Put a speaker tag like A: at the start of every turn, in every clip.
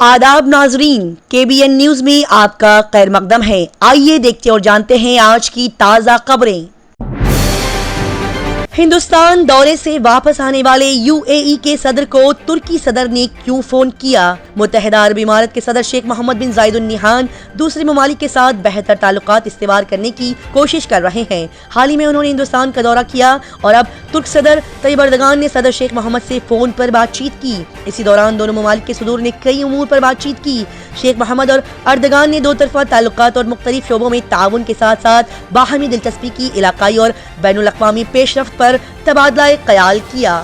A: आदाब नाजरीन, KBN news में आपका खैर मकदम है। आइए देखते और जानते हैं आज की ताज़ा खबरें। हिंदुस्तान दौरे से वापस आने वाले UAE के सदर को तुर्की सदर ने क्यों फोन किया? मुत्तहिदा अरब इमारत के सदर शेख मोहम्मद बिन जायद अल नहयान दूसरे ममालिक के साथ बेहतर ताल्लुकात इस्तेमाल करने की कोशिश कर रहे हैं। हाल ही में उन्होंने हिंदुस्तान का दौरा किया और अब तुर्क सदर तैयब अर्दगान ने सदर शेख मोहम्मद से फोन पर बातचीत की। इसी दौरान दोनों ममालिक के सदूर ने कई उमूर पर बातचीत की। शेख मोहम्मद और अर्दगान ने दो तरफा ताल्लुकात और मुख्तलिफ शोबों में ताउन के साथ साथ बाहमी दिलचस्पी की इलाकाई और बैनुल अक़वामी पेशरफ्त पर तबादला ख्याल किया।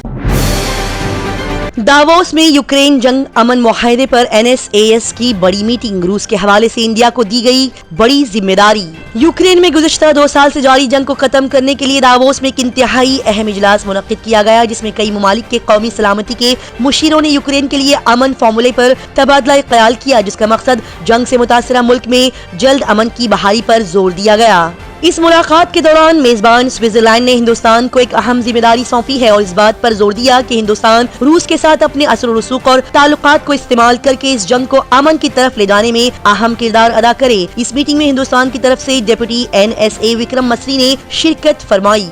A: दावोस में यूक्रेन जंग अमन मुआहदे पर NSAS की बड़ी मीटिंग। रूस के हवाले से इंडिया को दी गई बड़ी जिम्मेदारी। यूक्रेन में गुज़िश्ता 2 साल से जारी जंग को खत्म करने के लिए दावोस में एक इंतहाई अहम इजलास मुनक्किद किया गया, जिसमें कई ममालिक के कौमी सलामती के मुशीरों ने यूक्रेन के लिए अमन फार्मूले पर तबादला ख्याल किया, जिसका मकसद जंग से मुतासरा मुल्क में जल्द अमन की बहाली पर जोर दिया गया। इस मुलाकात के दौरान मेजबान स्विट्जरलैंड ने हिंदुस्तान को एक अहम जिम्मेदारी सौंपी है और इस बात पर जोर दिया कि हिंदुस्तान रूस के साथ अपने असर और रसूख और ताल्लुकात को इस्तेमाल करके इस जंग को अमन की तरफ ले जाने में अहम किरदार अदा करे। इस मीटिंग में हिंदुस्तान की तरफ से डिप्टी NSA विक्रम मसरी ने शिरकत फरमाई।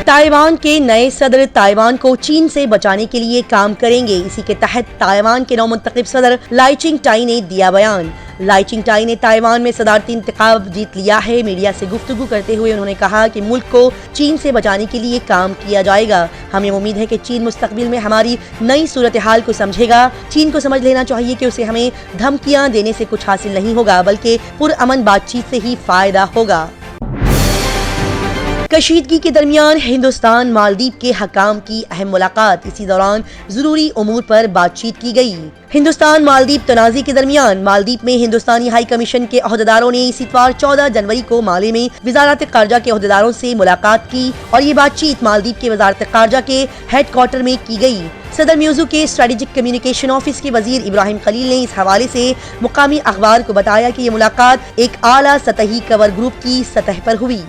A: ताइवान के नए सदर ताइवान को चीन से बचाने के लिए काम करेंगे। इसी के तहत ताइवान के नवमुंतखब सदर लाई चिंग-टाई ने दिया बयान। लाई चिंग-टाई ने ताइवान में सदारती इंतखाब जीत लिया है। मीडिया से गुफ्तगू करते हुए उन्होंने कहा कि मुल्क को चीन से बचाने के लिए काम किया जाएगा। हमें उम्मीद है कि चीन मुस्तकबिल में हमारी नई सूरत हाल को समझेगा। चीन को समझ लेना चाहिए कि उसे हमें धमकियां देने से कुछ हासिल नहीं होगा, बल्कि पुरअमन बातचीत से ही फायदा होगा। कशीदगी के दरमियान हिंदुस्तान मालदीव के हकाम की अहम मुलाकात। इसी दौरान जरूरी उमूर पर बातचीत की गई। हिंदुस्तान मालदीव तनाज़ी के दरमियान मालदीव में हिंदुस्तानी हाई कमीशन के अहदेदारों ने इस इतवार 14 जनवरी को माले में वजारत ख़ारजा के अहदेदारों से मुलाकात की और ये बातचीत मालदीव के वजारत ख़ारजा के हेडक्वार्टर में की गई। सदर म्यूजू के स्ट्रेटेजिक कम्युनिकेशन ऑफिस के वजीर इब्राहिम खलील ने इस हवाले से मुकामी अखबार को बताया कि ये मुलाकात एक आला सतही कवर ग्रुप की सतह पर हुई।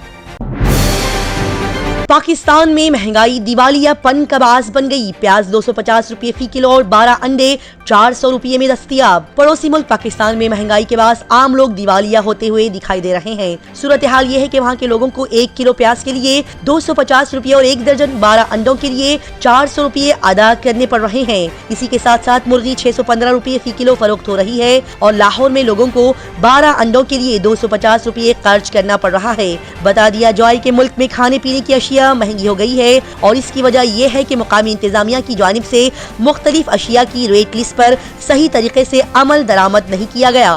A: पाकिस्तान में महंगाई दिवालियापन का बास बन गई। प्याज 250 रुपये फी किलो और 12 अंडे 400 रुपये में दस्तयाब। पड़ोसी मुल्क पाकिस्तान में महंगाई के बास आम लोग दिवालिया होते हुए दिखाई दे रहे हैं। सूरत हाल ये है कि वहाँ के लोगों को 1 किलो प्याज के लिए 250 रुपये और 1 दर्जन 12 अंडों के लिए 400 रुपये अदा करने पड़ रहे हैं। इसी के साथ साथ मुर्गी 615 रुपये फी किलो फरोख्त हो रही है और लाहौर में लोगों को 12 अंडों के लिए 250 रुपये खर्च करना पड़ रहा है। बता दिया जाए कि मुल्क में खाने पीने की अशिया महंगी हो गई है और इसकी वजह यह है कि मुकामी इंतजामिया की जानिब से मुख्तलिफ अशिया की रेट लिस्ट पर सही तरीके से अमल दरामद नहीं किया गया।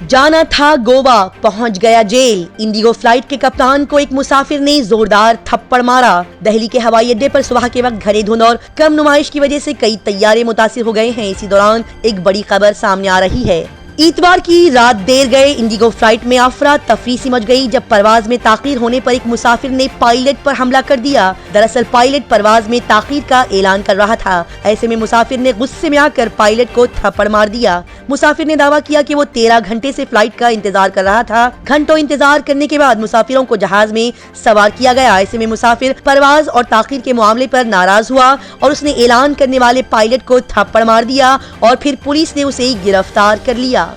A: जाना था गोवा, पहुंच गया जेल। इंडिगो फ्लाइट के कप्तान को एक मुसाफिर ने जोरदार थप्पड़ मारा। दिल्ली के हवाई अड्डे पर सुबह के वक्त घने धुंध और कम नुमाइश की वजह से कई तैयारे मुतासिर हो गए हैं। इसी दौरान एक बड़ी खबर सामने आ रही है। इतवार की रात देर गए इंडिगो फ्लाइट में अफरा तफरी मच गई जब परवाज में ताखीर होने पर एक मुसाफिर ने पायलट पर हमला कर दिया। दरअसल पायलट परवाज में ताखीर का ऐलान कर रहा था। ऐसे में मुसाफिर ने गुस्से में आकर पायलट को थप्पड़ मार दिया। मुसाफिर ने दावा किया कि वो 13 घंटे से फ्लाइट का इंतजार कर रहा था। घंटों इंतजार करने के बाद मुसाफिरों को जहाज में सवार किया गया। ऐसे में मुसाफिर परवाज और ताखीर के मामले पर नाराज हुआ और उसने ऐलान करने वाले पायलट को थप्पड़ मार दिया और फिर पुलिस ने उसे गिरफ्तार कर लिया।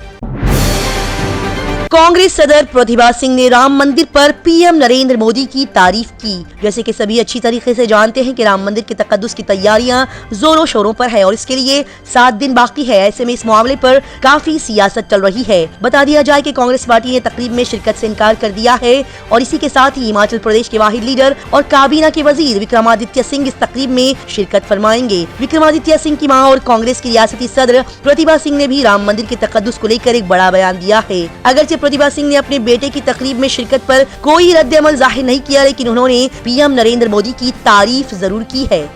A: कांग्रेस सदर प्रतिभा सिंह ने राम मंदिर पर PM नरेंद्र मोदी की तारीफ की। जैसे कि सभी अच्छी तरीके से जानते हैं कि राम मंदिर के तकद्दुस की तैयारियां जोरों शोरों पर है और इसके लिए 7 दिन बाकी है। ऐसे में इस मामले पर काफी सियासत चल रही है। बता दिया जाए कि कांग्रेस पार्टी ने तकरीब में शिरकत से इनकार कर दिया है और इसी के साथ ही हिमाचल प्रदेश के वाहिद लीडर और काबीना के वजीर विक्रमादित्य सिंह इस तकरीब में शिरकत फरमाएंगे। विक्रमादित्य सिंह की मां और कांग्रेस की रियासती सदर प्रतिभा सिंह ने भी राम मंदिर के तकद्दुस को लेकर एक बड़ा बयान दिया है। अगरचे प्रतिभा सिंह ने अपने बेटे की तकरीब में शिरकत पर कोई रद्द-ए-अमल जाहिर नहीं किया, लेकिन उन्होंने PM नरेंद्र मोदी की तारीफ जरूर की है।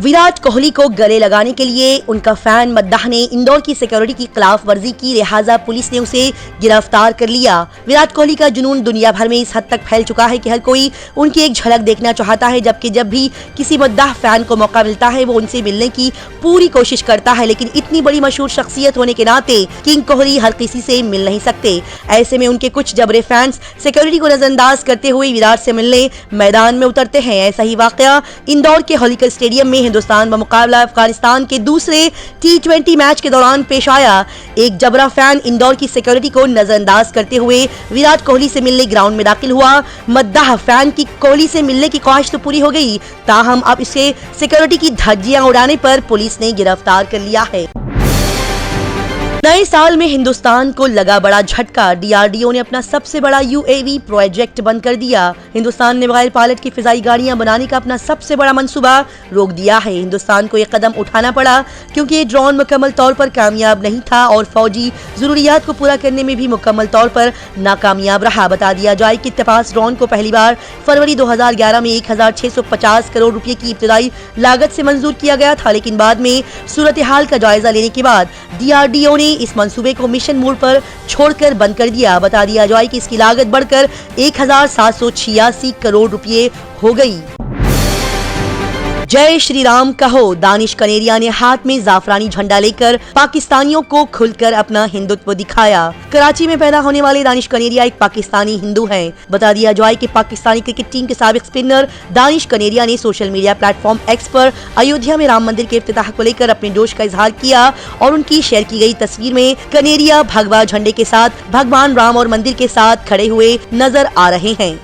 A: विराट कोहली को गले लगाने के लिए उनका फैन मद्दाह ने इंदौर की सिक्योरिटी की खिलाफ वर्जी की, लिहाजा पुलिस ने उसे गिरफ्तार कर लिया। विराट कोहली का जुनून दुनिया भर में इस हद तक फैल चुका है कि हर कोई उनकी एक झलक देखना चाहता है, जबकि जब भी किसी मद्दाह फैन को मौका मिलता है वो उनसे मिलने की पूरी कोशिश करता है, लेकिन इतनी बड़ी मशहूर शख्सियत होने के नाते किंग कोहली हर किसी से मिल नहीं सकते। ऐसे में उनके कुछ जबरे फैंस सिक्योरिटी को नजरअंदाज करते हुए विराट से मिलने मैदान में उतरते हैं। ऐसा ही वाकया इंदौर के होलीकर स्टेडियम में ہندوستان بمقابلہ افغانستان کے دوسرے T20 میچ کے دوران پیش آیا۔ ایک جبرا فین اندور کی سیکیورٹی کو نظر انداز کرتے ہوئے وراٹ کوہلی سے ملنے گراؤنڈ میں داخل ہوا۔ مداح فین کی کوہلی سے ملنے کی خواہش تو پوری ہو گئی، تاہم اب اسے سیکیورٹی کی دھجیاں اڑانے پر پولیس نے گرفتار کر لیا ہے۔ نئے سال میں ہندوستان کو لگا بڑا جھٹکا، DRDO نے اپنا سب سے بڑا UAV پروجیکٹ بند کر دیا۔ ہندوستان نے بغیر پائلٹ کی فضائی گاڑیاں بنانے کا اپنا سب سے بڑا منصوبہ روک دیا ہے۔ ہندوستان کو یہ قدم اٹھانا پڑا کیونکہ یہ ڈرون مکمل طور پر کامیاب نہیں تھا اور فوجی ضروریات کو پورا کرنے میں بھی مکمل طور پر ناکامیاب رہا۔ بتا دیا جائے کہ اتفاق ڈرون کو پہلی بار فروری 2011 میں 1650 کروڑ روپے کی ابتدائی لاگت سے منظور کیا گیا تھا، لیکن بعد میں صورتحال کا جائزہ لینے کے بعد DRDO نے اس منصوبے کو مشن موڈ پر چھوڑ کر بند کر دیا۔ بتا دیا جائے کہ اس کی لاگت بڑھ کر 1786 کروڑ روپے ہو گئی۔ جے شری رام کہو، دانش کنیریا نے ہاتھ میں زعفرانی جھنڈا لے کر پاکستانیوں کو کھل کر اپنا ہندوتو دکھایا۔ کراچی میں پیدا ہونے والے دانش کنیریا ایک پاکستانی ہندو ہیں۔ بتا دیا جائے کہ پاکستانی کرکٹ ٹیم کے سابق اسپنر دانش کنیریا نے social media platform X پر ایودھیا میں رام مندر کے افتتاح کو لے کر اپنے جوش کا اظہار کیا اور ان کی شیئر کی گئی تصویر میں کنیریا بھگوا جھنڈے کے ساتھ بھگوان رام اور مندر کے ساتھ کھڑے ہوئے نظر آ رہے ہیں۔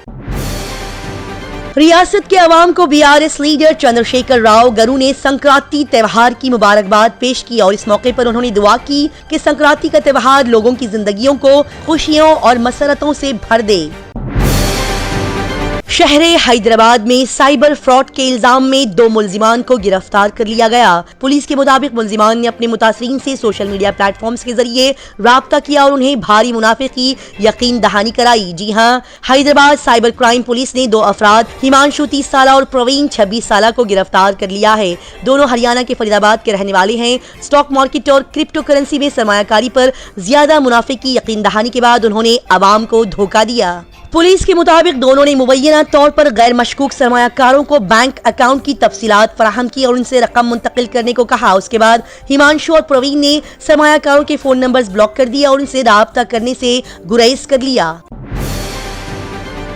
A: ریاست کے عوام کو BRS لیڈر چندر شیکھر راؤ گرو نے سنکرانتی تہوار کی مبارکباد پیش کی اور اس موقع پر انہوں نے دعا کی کہ سنکرانتی کا تہوار لوگوں کی زندگیوں کو خوشیوں اور مسرتوں سے بھر دے۔ شہر حیدرآباد میں سائبر فراڈ کے الزام میں 2 ملزمان کو گرفتار کر لیا گیا۔ پولیس کے مطابق ملزمان نے اپنے متاثرین سے سوشل میڈیا پلیٹ فارمز کے ذریعے رابطہ کیا اور انہیں بھاری منافع کی یقین دہانی کرائی۔ جی ہاں، حیدرآباد سائبر کرائم پولیس نے 2 افراد ہمانشو 30 سالہ اور پروین 26 سالہ کو گرفتار کر لیا ہے۔ دونوں ہریانہ کے فرید آباد کے رہنے والے ہیں۔ اسٹاک مارکیٹ اور کرپٹو کرنسی میں سرمایہ کاری پر زیادہ منافع کی یقین دہانی کے بعد انہوں نے عوام کو دھوکہ دیا۔ پولیس کے مطابق دونوں نے مبینہ طور پر غیر مشکوک سرمایہ کاروں کو بینک اکاؤنٹ کی تفصیلات فراہم کی اور ان سے رقم منتقل کرنے کو کہا۔ اس کے بعد ہمانشو اور پروین نے سرمایہ کاروں کے فون نمبرز بلاک کر دیا اور ان سے رابطہ کرنے سے گریز کر لیا۔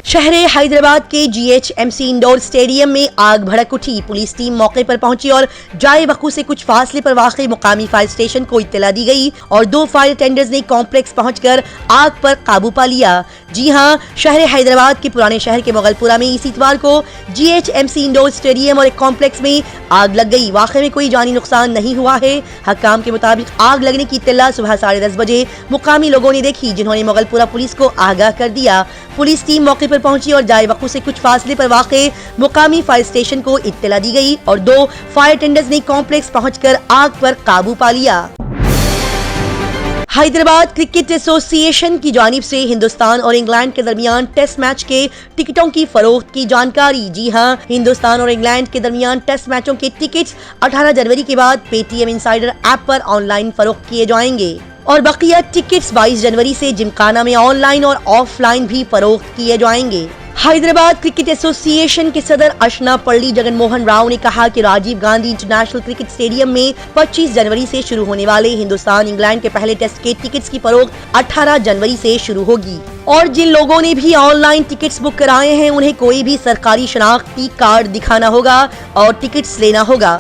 A: شہر حیدرآباد کے GHMC انڈور اسٹیڈیم میں آگ بھڑک اٹھی۔ پولیس ٹیم موقع پر پہنچی اور جائے وقوع سے کچھ فاصلے پر واقع مقامی فائر اسٹیشن کو اطلاع دی گئی اور 2 فائر ٹینڈرز نے کمپلیکس پہنچ کر آگ پر قابو پا لیا۔ جی ہاں، شہر حیدرآباد کے پرانے شہر کے مغل پورہ میں اس اتوار کو GHMC انڈور اسٹیڈیم اور ایک کمپلیکس میں آگ لگ گئی۔ واقعے میں کوئی جانی نقصان نہیں ہوا ہے۔ حکام کے مطابق آگ لگنے کی اطلاع صبح 10:30 بجے مقامی لوگوں نے دیکھی، جنہوں نے مغل پورہ پولیس کو آگاہ کر دیا۔ پولیس ٹیم موقع پر پہنچی اور جائے وقوع سے کچھ فاصلے پر واقع مقامی فائر اسٹیشن کو اطلاع دی گئی اور 2 فائر ٹینڈرز نے کمپلیکس پہنچ کر آگ پر قابو پا لیا۔ حیدرآباد کرکٹ ایسوسی ایشن کی جانب سے ہندوستان اور انگلینڈ کے درمیان ٹیسٹ میچ کے ٹکٹوں کی فروخت کی جانکاری۔ جی ہاں، ہندوستان اور انگلینڈ کے درمیان ٹیسٹ میچوں کے ٹکٹس 18 جنوری کے بعد PTM insider app per on line فروخت کیے جائیں گے اور بقیہ ٹکٹس 22 جنوری سے جمکانہ میں آن لائن اور آف لائن بھی فروخت کیے جائیں گے۔ حیدرآباد کرکٹ ایسوسی ایشن کے صدر اشنا پلی جگن موہن راؤ نے کہا کہ Rajiv Gandhi international cricket stadium میں 25 جنوری سے شروع ہونے والے ہندوستان انگلینڈ کے پہلے ٹیسٹ کے ٹکٹس کی فروخت 18 جنوری سے شروع ہوگی اور جن لوگوں نے بھی آن لائن ٹکٹس بک کرائے ہیں انہیں کوئی بھی سرکاری شناختی کارڈ دکھانا ہوگا اور ٹکٹس لینا ہوگا۔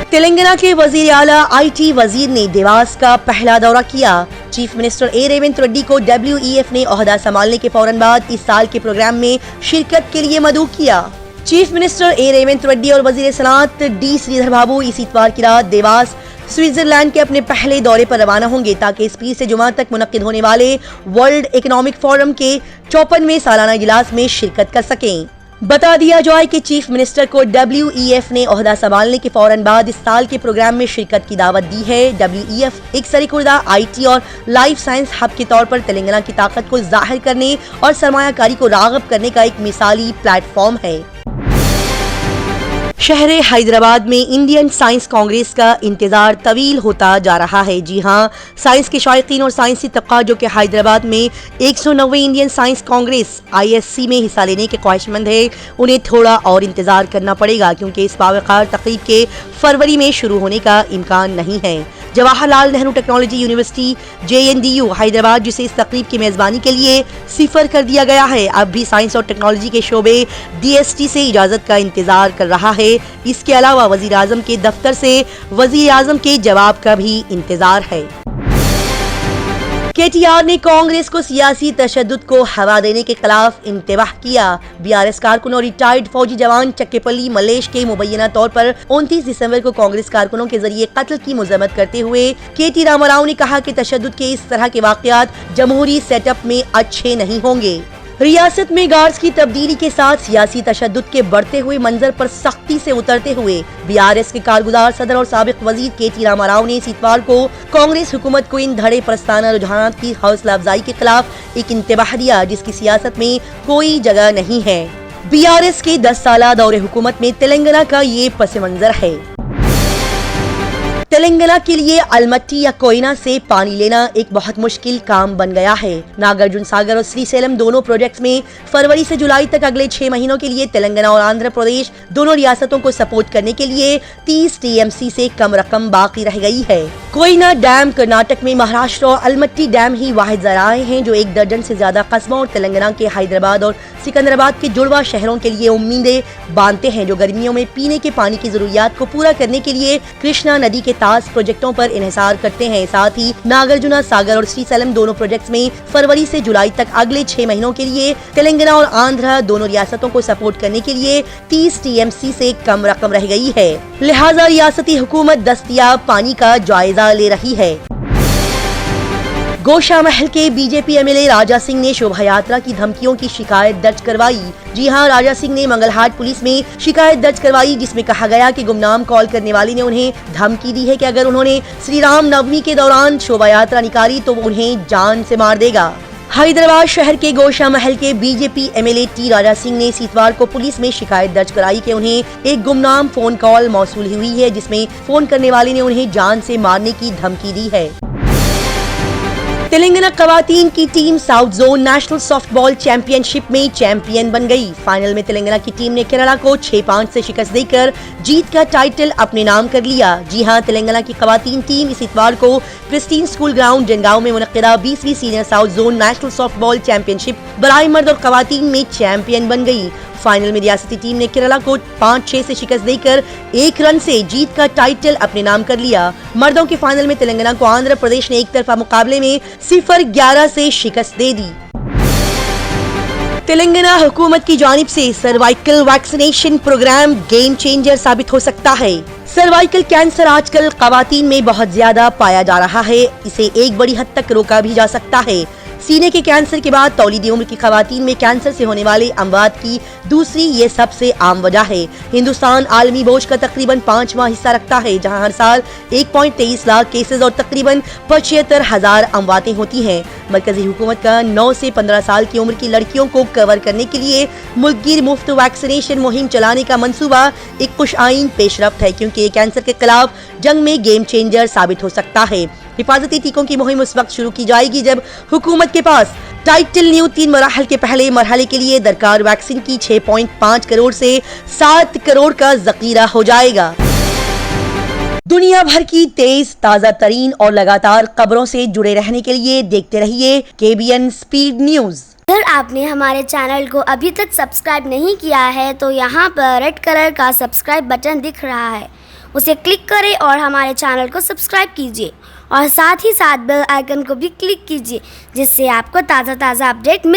A: تلنگانہ کے وزیر اعلیٰ IT وزیر نے دیواس کا پہلا دورہ کیا۔ Chief minister A Revanth Reddy کو WEF نے عہدہ سنبھالنے کے فوراً بعد اس سال کے پروگرام میں شرکت کے لیے مدعو کیا۔ Chief minister A Revanth Reddy اور وزیر صنعت D سریدھر بابو اس اتوار کی رات دیواس سوئٹزرلینڈ کے اپنے پہلے دورے پر روانہ ہوں گے تاکہ اس 20 سے جمعہ تک منعقد ہونے والے ورلڈ اکنامک فورم کے 54ویں سالانہ اجلاس میں شرکت کر سکیں۔ بتا دیا جائے کہ چیف منسٹر کو WEF نے عہدہ سنبھالنے کے فوراً بعد اس سال کے پروگرام میں شرکت کی دعوت دی ہے۔ WEF ایک سرکردہ IT اور لائف سائنس ہب کے طور پر تلنگانہ کی طاقت کو ظاہر کرنے اور سرمایہ کاری کو راغب کرنے کا ایک مثالی پلیٹ فارم ہے۔ شہر حیدرآباد میں انڈین سائنس کانگریس کا انتظار طویل ہوتا جا رہا ہے۔ جی ہاں، سائنس کے شائقین اور سائنسی طبقہ جو کہ حیدرآباد میں 190 انڈین سائنس کانگریس ISC میں حصہ لینے کے خواہش مند ہے، انہیں تھوڑا اور انتظار کرنا پڑے گا کیونکہ اس باوقار تقریب کے فروری میں شروع ہونے کا امکان نہیں ہے۔ Jawaharlal Nehru technology university JNDU Hyderabad, जिसे इस तकरीब की मेजबानी के लिए सिफर कर दिया गया है, अब भी साइंस और टेक्नोलॉजी के शोबे DST से इजाजत का इंतजार कर रहा है। इसके अलावा वजीर आजम के दफ्तर से वजीर आजम के जवाब का भी इंतजार है। KTR ने कांग्रेस को सियासी तशद्दुद को हवा देने के खिलाफ इंतबाह किया। BRS कारकुन और रिटायर्ड फौजी जवान चक्केपल्ली मलेश के मुबैना तौर पर 29 दिसंबर को कांग्रेस कारकुनों के जरिए कत्ल की मजम्मत करते हुए KT रामाराव ने कहा कि तशद्दुद के इस तरह के वाकयात जमहूरी सेटअप में अच्छे नहीं होंगे। रियासत में गार्ड्स की तब्दीली के साथ सियासी तशद्दुद के बढ़ते हुए मंजर पर सख्ती से उतरते हुए BRS के कारगुजार सदर और साबिक वजीर KT रामाराव ने इस इतवार को कांग्रेस हुकूमत को इन धड़े परस्ताना रुझानात की हौसला अफजाई के खिलाफ एक इंतबाह दिया, जिसकी सियासत में कोई जगह नहीं है। BRS के 10 साला दौरे हुकूमत में तेलंगाना का ये पस मंजर है। तेलंगाना के लिए अलमट्टी या कोयना से पानी लेना एक बहुत मुश्किल काम बन गया है। नागार्जुन सागर और श्रीशैलम दोनों प्रोजेक्ट्स में फरवरी से जुलाई तक अगले 6 महीनों के लिए तेलंगाना और आंध्र प्रदेश दोनों रियासतों को सपोर्ट करने के लिए 30 TMC से कम रकम बाकी रह गई है। कोयना डैम कर्नाटक में महाराष्ट्र और अलमट्टी डैम ही वाहिद जराए हैं जो 1 दर्जन से ज्यादा कस्बों और तेलंगाना के हैदराबाद और सिकंदराबाद के जुड़वा शहरों के लिए उम्मीदें बांधते हैं, जो गर्मियों में पीने के पानी की जरूरियात को पूरा करने के लिए कृष्णा नदी के ताज प्रोजेक्टों पर इन्हिसार करते हैं। साथ ही नागार्जुना सागर और श्रीशैलम दोनों प्रोजेक्ट्स में फरवरी से जुलाई तक अगले 6 महीनों के लिए तेलंगाना और आंध्र दोनों रियासतों को सपोर्ट करने के लिए 30 TMC से कम रकम रह गई है। लिहाजा रियासती हुकूमत दस्तयाब पानी का जायजा ले रही है। गोशा महल के बीजेपी MLA राजा सिंह ने शोभा यात्रा की धमकियों की शिकायत दर्ज करवाई। जी हां, राजा सिंह ने मंगलहाट पुलिस में शिकायत दर्ज करवाई, जिसमें कहा गया कि गुमनाम कॉल करने वाले ने उन्हें धमकी दी है कि अगर उन्होंने श्री राम नवमी के दौरान शोभा यात्रा निकाली तो वो उन्हें जान से मार देगा। हैदराबाद शहर के गोशा महल के BJP MLA T Raja Singh ने इस इतवार को पुलिस में शिकायत दर्ज कराई कि उन्हें एक गुमनाम फोन कॉल मौसूल हुई है, जिसमें फोन करने वाले ने उन्हें जान से मारने की धमकी दी है। तेलंगाना खवातीन की team south zone national softball championship में चैंपियन बन गई। फाइनल में तेलंगाना की टीम ने केरला को 6-5 से शिकस्त देकर जीत का टाइटल अपने नाम कर लिया। जी हां, तेलंगाना की खवातीन टीम इस इतवार को प्रिस्टीन स्कूल ग्राउंड जनगांव में मुनक्किदा 20वीं senior south zone national softball championship बराए मर्द और खवातीन में चैंपियन बन गई। फाइनल में रियासती टीम ने केरला को 5-6 से शिकस्त देकर 1 रन से जीत का टाइटल अपने नाम कर लिया। मर्दों के फाइनल में तेलंगाना को आंध्र प्रदेश ने एक तरफा मुकाबले में 0-11 से शिकस्त दे दी। तेलंगाना हुकूमत की जानिब से cervical vaccination programme game changer साबित हो सकता है। सर्वाइकल कैंसर आजकल खवातीन में बहुत ज्यादा पाया जा रहा है। इसे एक बड़ी हद तक रोका भी जा सकता है। सीने के कैंसर के बाद तौलीदी उम्र की खवातीन में कैंसर से होने वाले अमवात की दूसरी ये सबसे आम वजह है। हिंदुस्तान आलमी बोझ का तकरीबन 5वां हिस्सा रखता है, जहां हर साल 1.23 लाख केसेस और तकरीबन 75,000 अमवातें होती हैं। मरकजी हुकूमत का 9 से 15 साल की उम्र की लड़कियों को कवर करने के लिए मुल्कगीर मुफ्त वैक्सीनेशन मुहिम चलाने का मंसूबा एक खुशआइन पेशरफ्त है, क्योंकि ये कैंसर के खिलाफ जंग में गेम चेंजर साबित हो सकता है। हिफाजती टीकों की मुहिम उस वक्त शुरू की जाएगी जब हुकूमत के पास टाइटल न्यू 3 मराहल के पहले मरहले के लिए दरकार वैक्सीन की 6.5 करोड़ से 7 करोड़ का जखीरा हो जाएगा। दुनिया भर की तेज, ताज़ा तरीन और लगातार खबरों से जुड़े रहने के लिए देखते रहिए KBN स्पीड न्यूज।
B: अगर आपने हमारे चैनल को अभी तक सब्सक्राइब नहीं किया है तो यहाँ पर रेड कलर का सब्सक्राइब बटन दिख रहा है, उसे क्लिक करें और हमारे चैनल को सब्सक्राइब कीजिए और साथ ही साथ बेल आइकन को भी क्लिक कीजिए, जिससे आपको ताज़ा अपडेट